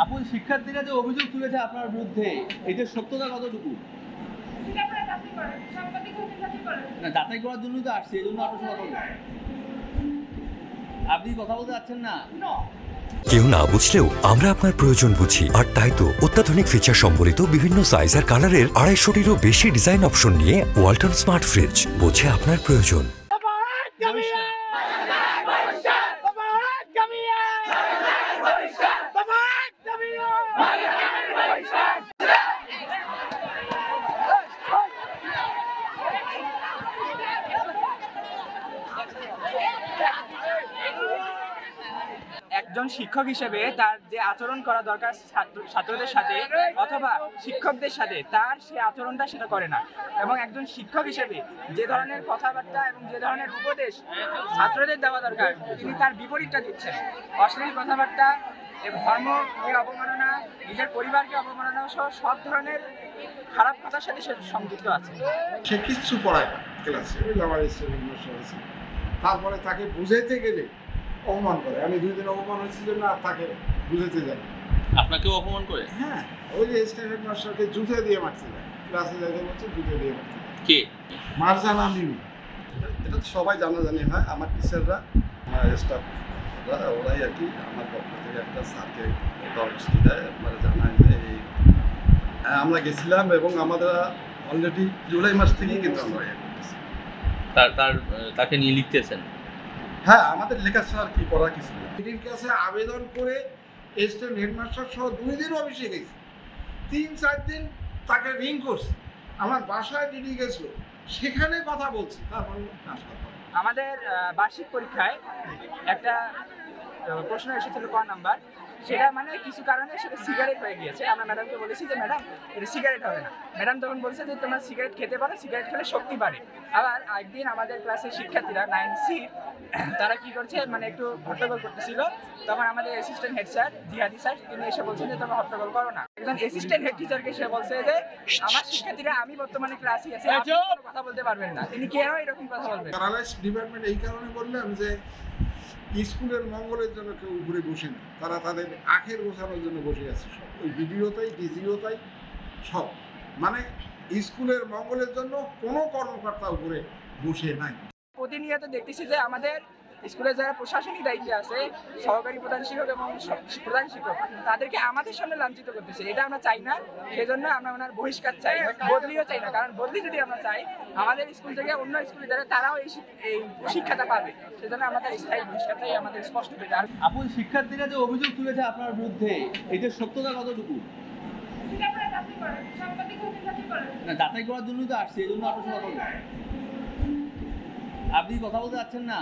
আপু, শিক্ষার্থীরা যে অভিযোগ তুলেছে আপনার বিরুদ্ধে, এটার সত্যতা কতটুকু? না, যাচাই করার জন্যই তো আসছে, এই জন্য আপনার সাথে কথা বলবো। আপনি কথা বলতে যাচ্ছেন না? কেউ না বুঝলেও আমরা আপনার প্রয়োজন বুঝি, আর তাই তো অত্যাধুনিক ফিচার সম্বলিত বিভিন্ন সাইজ আর কালারের 250-টিরও বেশি ডিজাইন অপশন নিয়ে ওয়ালটন স্মার্ট ফ্রিজ বোঝে আপনার প্রয়োজন। একজন শিক্ষক হিসেবে তার যে আচরণ করা দরকার ছাত্রদের সাথে অথবা শিক্ষকদের সাথে, তার সেই আচরণটা সেটা করে না। এবং একজন শিক্ষক হিসেবে যে ধরনের কথাবার্তা এবং যে ধরনের উপদেশ ছাত্রদের দেওয়া দরকার, তিনি তার বিপরীতটা দিচ্ছেন। অশ্লীল কথাবার্তা, ধর্মকে অবমাননা, নিজের পরিবারকে অবমাননা সহ সব ধরনের খারাপ কথার সাথে সে সংযুক্ত আছে। সে কিচ্ছু পড়ায় না ক্লাসে, আমার স্টুডেন্ট। তারপরে তাকে বুঝাইতে গেলে অপমান করে। আমি 2 দিন অপমান হয়েছিল না, তাকে বুঝাতে যাই। আপনাকেও অপমান করে? হ্যাঁ, ওই যে স্টুডেন্ট মাস্টারকে জুতে দিয়ে মারতে যায়, ক্লাসে যাইতে বলছে জুতে দিয়ে মারতে যায়। কে মারজানা মিমি। এটা তো সবাই জানাজানি হয়, আমার টিচাররা, আমার স্টাফরা, ওরাই আর কি আমার পক্ষ থেকে একটা স্যারকে দরখাস্তি দেয়, মানে জানায় যে এই আমরা গেছিলাম এবং আমরা অলরেডি জুলাই মাস থেকেই কিন্তু আমরা করতেছি। তাকে নিয়ে লিখতেছেন? হ্যাঁ, আমাদের লেখাপড়া আর কি করার কিছু নেই। ডিডির কাছে আবেদন করে স্টেট হেডমাস্টার সহ 2 দিন অফিসে গেছি, 3-4 দিন তাকে রিং করছে। আমার বাসায় ডিডি গেছিল, সেখানে কথা বলছি। তারপর আমাদের বার্ষিক পরীক্ষায় একটা প্রশ্ন এসেছিল ক নাম্বার, সেটা মানে কিছু কারণে সেটা সিগারেট হয়ে গিয়েছে। আমরা ম্যাডামকে বলেছি যে ম্যাডাম এটা সিগারেট হবে না। ম্যাডাম তখন বলছে যে তোমরা সিগারেট খেতে পারো, সিগারেট খেলে শক্তি বাড়ে। আবার একদিন আমাদের ক্লাসের শিক্ষার্থীরা 9C তারা কি করছে, মানে একটু হট্টগোল করতেছিল। তখন আমাদের অ্যাসিস্ট্যান্ট হেড স্যার জিহাদি স্যার, তিনি এসে বলছেন যে তোমরা হট্টগোল করো না। একজন অ্যাসিস্ট্যান্ট হেড টিচারকে সে বলছে যে আমার শিক্ষার্থীরা, আমি বর্তমানে ক্লাসে আছি, আপনি কোনো কথা বলতে পারবেন না। তিনি কেন এরকম কথা বলবেন? প্যারালাইজ ডিপার্টমেন্ট এই কারণে বললাম যে স্কুলের মঙ্গলের জন্য কেউ উপরে বসে না, তারা তাদের আখের গোছানোর জন্য বসে আছে। সব ওই ভিডিওটাই ডিজিওটাই সব, মানে স্কুলের মঙ্গলের জন্য কোনো কর্মকর্তা উপরে বসে নাই। প্রতিনিয়ত দেখতেছি যে আমাদের স্কুলে যারা প্রশাসনিক দায়িত্বে আছে, সহকারী প্রধান শিক্ষক এবং প্রধান শিক্ষক, তাদেরকে আমাদের সামনে লাঞ্ছিত করতেছে। এটা আমরা চাই না, সেজন্য আমরা ওনার বহিষ্কার চাই, বদলিও চাই না। কারণ বদলি যদি আমরা চাই, আমাদের স্কুল থেকে অন্য স্কুলে যারা তারাও এই শিক্ষাটা পাবে। সেজন্য আমাদের স্থায়ী বহিষ্কার চাই, আমাদের স্পষ্ট থেকে। আপু, শিক্ষার্থীরা যে অভিযোগ তুলেছে আপনার বিরুদ্ধে, এটার সত্যতা কতটুকু? না, যাচাই করার জন্যই তো আসছে, এই জন্য আপনার সাথে কথা বলবো। আপনি কথা বলতে যাচ্ছেন না?